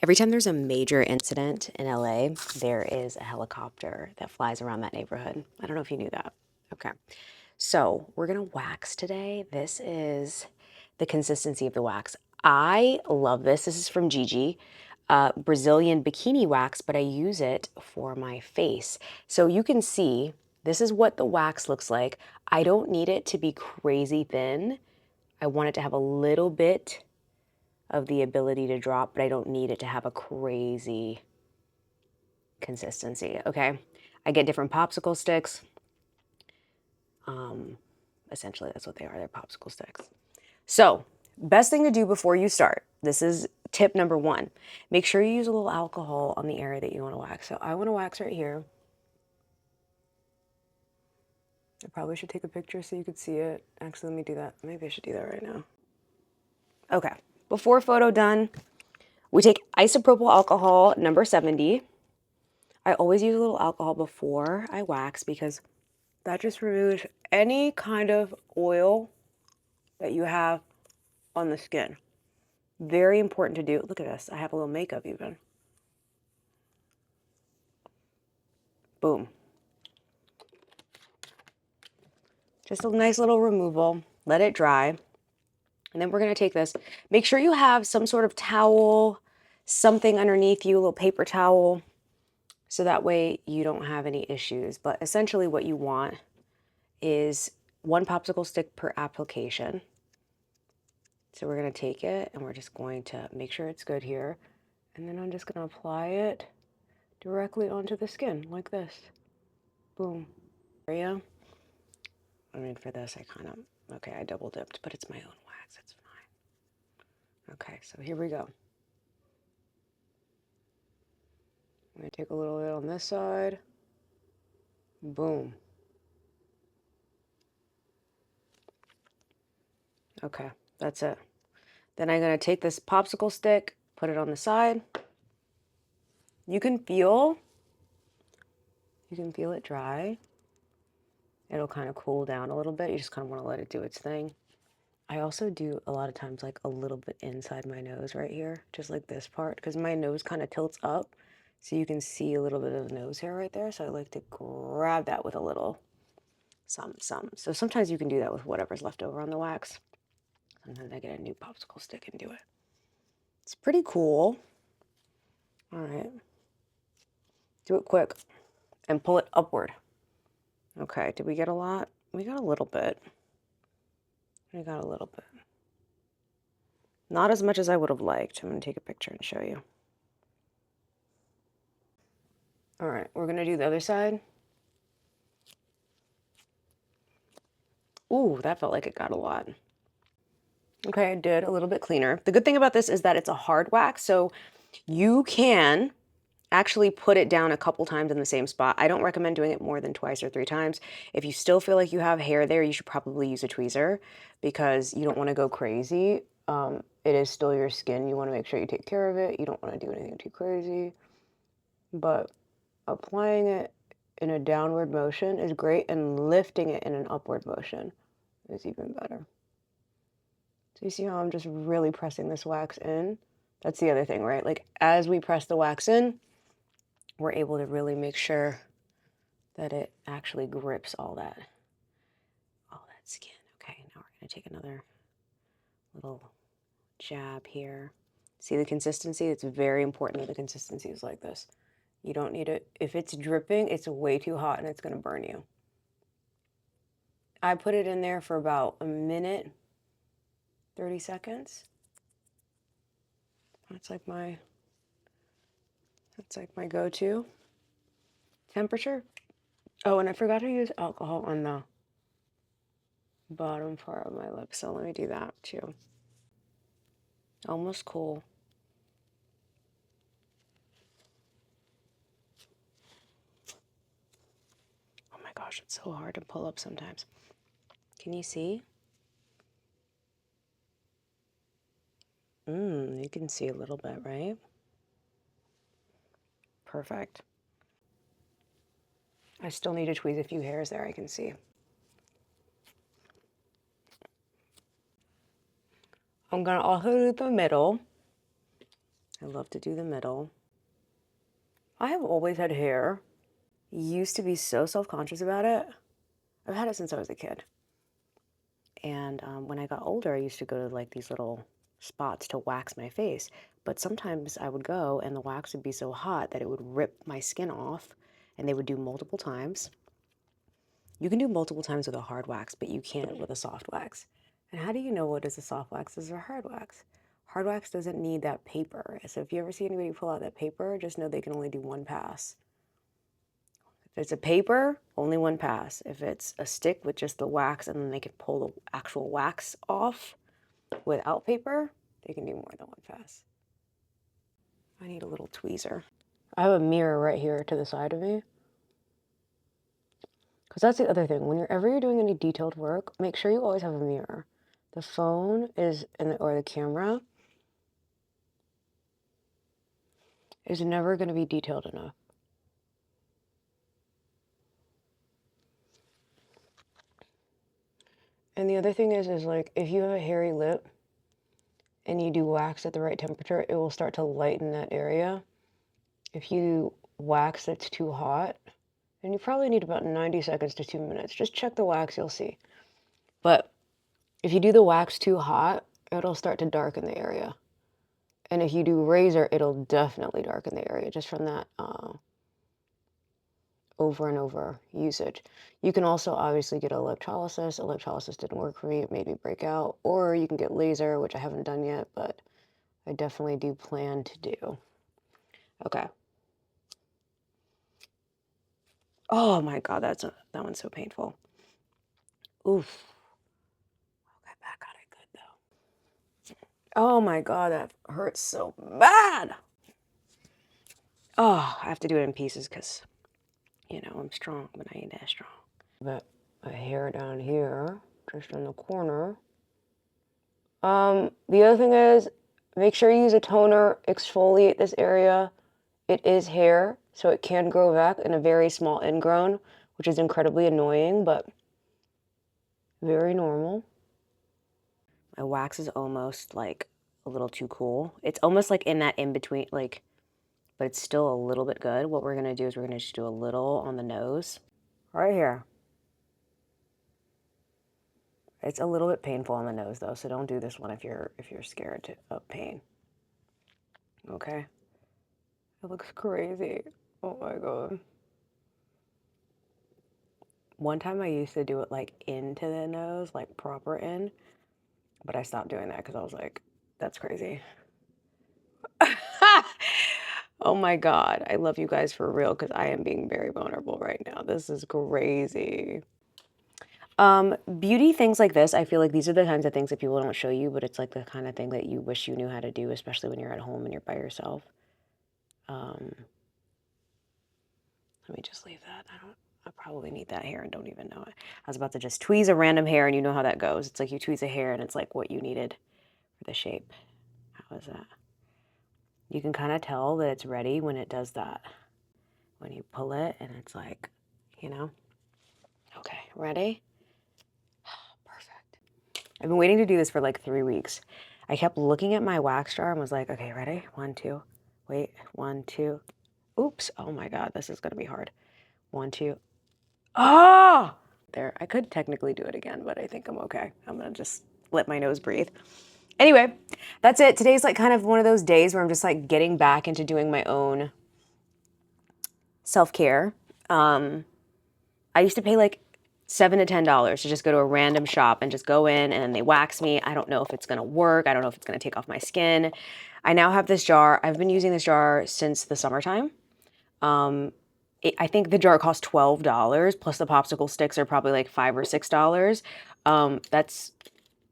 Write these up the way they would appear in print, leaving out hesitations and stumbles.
Every time there's a major incident in LA, there is a helicopter that flies around that neighborhood. I don't know if you knew that. Okay. So we're gonna wax today. This is the consistency of the wax. I love this. This is from Gigi, Brazilian bikini wax, but I use it for my face. So you can see this is what the wax looks like. I don't need it to be crazy thin. I want it to have a little bit of the ability to drop, but I don't need it to have a crazy consistency, okay? I get different popsicle sticks. Essentially, that's what they are. They're popsicle sticks. So, best thing to do before you start, this is tip number one. Make sure you use a little alcohol on the area that you want to wax. So I want to wax right here. I probably should take a picture so you could see it. Actually, let me do that. Maybe I should do that right now. Okay, before photo done, we take isopropyl alcohol number 70. I always use a little alcohol before I wax because that just removes any kind of oil that you have on the skin. Very important to do. Look at this. I have a little makeup even. Boom. Just a nice little removal. Let it dry. And then we're going to take this. Make sure you have some sort of towel, something underneath you, a little paper towel, so that way you don't have any issues. But essentially what you want is one popsicle stick per application. So we're going to take it and we're just going to make sure it's good here. And then I'm just going to apply it directly onto the skin like this. Boom. Area. I mean, for this, okay, I double dipped, but it's my own wax. It's fine. Okay, so here we go. I'm going to take a little bit on this side. Boom. Okay, that's it. Then I'm going to take this popsicle stick, put it on the side. You can feel it dry. It'll kind of cool down a little bit. You just kind of want to let it do its thing. I also do a lot of times like a little bit inside my nose right here, just like this part, because my nose kind of tilts up. So you can see a little bit of nose hair right there. So I like to grab that with a little some. So sometimes you can do that with whatever's left over on the wax. Sometimes I get a new popsicle stick and do it. It's pretty cool. All right. Do it quick and pull it upward. Okay, did we get a lot? We got a little bit. We got a little bit. Not as much as I would have liked. I'm going to take a picture and show you. All right, we're going to do the other side. Ooh, that felt like it got a lot. Okay, I did a little bit cleaner. The good thing about this is that it's a hard wax, so you can actually put it down a couple times in the same spot. I don't recommend doing it more than twice or 3 times. If you still feel like you have hair there, you should probably use a tweezer because you don't want to go crazy. It is still your skin. You want to make sure you take care of it. You don't want to do anything too crazy. But applying it in a downward motion is great, and lifting it in an upward motion is even better. So you see how I'm just really pressing this wax in? That's the other thing, right? Like as we press the wax in, we're able to really make sure that it actually grips all that skin. Okay, now we're going to take another little jab here. See the consistency? It's very important that the consistency is like this. You don't need it. If it's dripping, it's way too hot and it's going to burn you. I put it in there for about a minute, 30 seconds. That's like my go-to temperature. Oh, and I forgot to use alcohol on the bottom part of my lip, so let me do that too. Almost cool. Oh my gosh, it's so hard to pull up sometimes. Can you see? You can see a little bit, right? Perfect. I still need to tweeze a few hairs there, I can see. I'm gonna also do the middle. I love to do the middle. I have always had hair. Used to be so self-conscious about it. I've had it since I was a kid. And when I got older, I used to go to like these little spots to wax my face. But sometimes I would go and the wax would be so hot that it would rip my skin off, and they would do multiple times. You can do multiple times with a hard wax, but you can't with a soft wax. And how do you know what is a soft wax is a hard wax? Hard wax doesn't need that paper. So if you ever see anybody pull out that paper, just know they can only do one pass. If it's a paper, only one pass. If it's a stick with just the wax and then they can pull the actual wax off without paper, they can do more than one pass. I need a little tweezer. I have a mirror right here to the side of me. Because that's the other thing. Whenever you're doing any detailed work, make sure you always have a mirror. The phone is, or the camera is never going to be detailed enough. And the other thing is like, if you have a hairy lip and you do wax at the right temperature, it will start to lighten that area. If you wax that's too hot, and you probably need about 90 seconds to 2 minutes. Just check the wax, you'll see. But if you do the wax too hot, it'll start to darken the area. And if you do razor, it'll definitely darken the area just from that over and over usage. You can also obviously get electrolysis. Electrolysis didn't work for me. It made me break out. Or you can get laser, which I haven't done yet, but I definitely do plan to do. Okay. Oh my God, that one's so painful. Oof. Okay, back got it good though. Oh my God, that hurts so bad. Oh, I have to do it in pieces because, you know, I'm strong, but I ain't that strong. But a hair down here, just in the corner. The other thing is, make sure you use a toner, exfoliate this area. It is hair, so it can grow back in a very small ingrown, which is incredibly annoying, but very normal. My wax is almost like a little too cool. It's almost like in that in-between, like, but it's still a little bit good. What we're gonna do is we're gonna just do a little on the nose, right here. It's a little bit painful on the nose though, so don't do this one if you're scared of pain. Okay? It looks crazy. Oh my God. One time I used to do it like into the nose, like proper in, but I stopped doing that because I was like, that's crazy. Oh my God. I love you guys for real because I am being very vulnerable right now. This is crazy. Beauty things like this, I feel like these are the kinds of things that people don't show you, but it's like the kind of thing that you wish you knew how to do, especially when you're at home and you're by yourself. Let me just leave that. I probably need that hair and don't even know it. I was about to just tweeze a random hair, and you know how that goes. It's like you tweeze a hair and it's like what you needed for the shape. How is that? You can kind of tell that it's ready when it does that. When you pull it and it's like, you know. Okay, ready? Perfect. I've been waiting to do this for like 3 weeks. I kept looking at my wax jar and was like, okay, ready? 1, 2. Wait, 1, 2. Oops. Oh my God, this is going to be hard. 1, 2. Oh! There, I could technically do it again, but I think I'm okay. I'm going to just let my nose breathe. Anyway, that's it. Today's like kind of one of those days where I'm just like getting back into doing my own self-care. I used to pay like $7 to $10 to just go to a random shop and just go in and then they wax me. I don't know if it's gonna work. I don't know if it's gonna take off my skin. I now have this jar. I've been using this jar since the summertime. I think the jar costs $12 plus the popsicle sticks are probably like $5 or $6. That's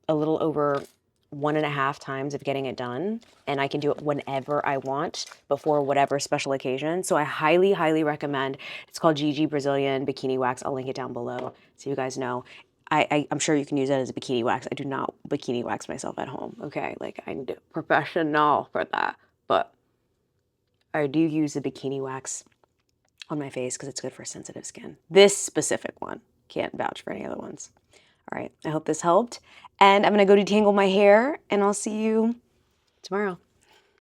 a little over 1.5 times of getting it done, and I can do it whenever I want before whatever special occasion. So I highly, highly recommend. It's called Gigi Brazilian Bikini Wax. I'll link it down below so you guys know. I'm sure you can use that as a bikini wax. I do not bikini wax myself at home, okay? Like, I need a professional for that. But I do use the bikini wax on my face because it's good for sensitive skin. This specific one. Can't vouch for any other ones. All right, I hope this helped. And I'm gonna go detangle my hair and I'll see you tomorrow.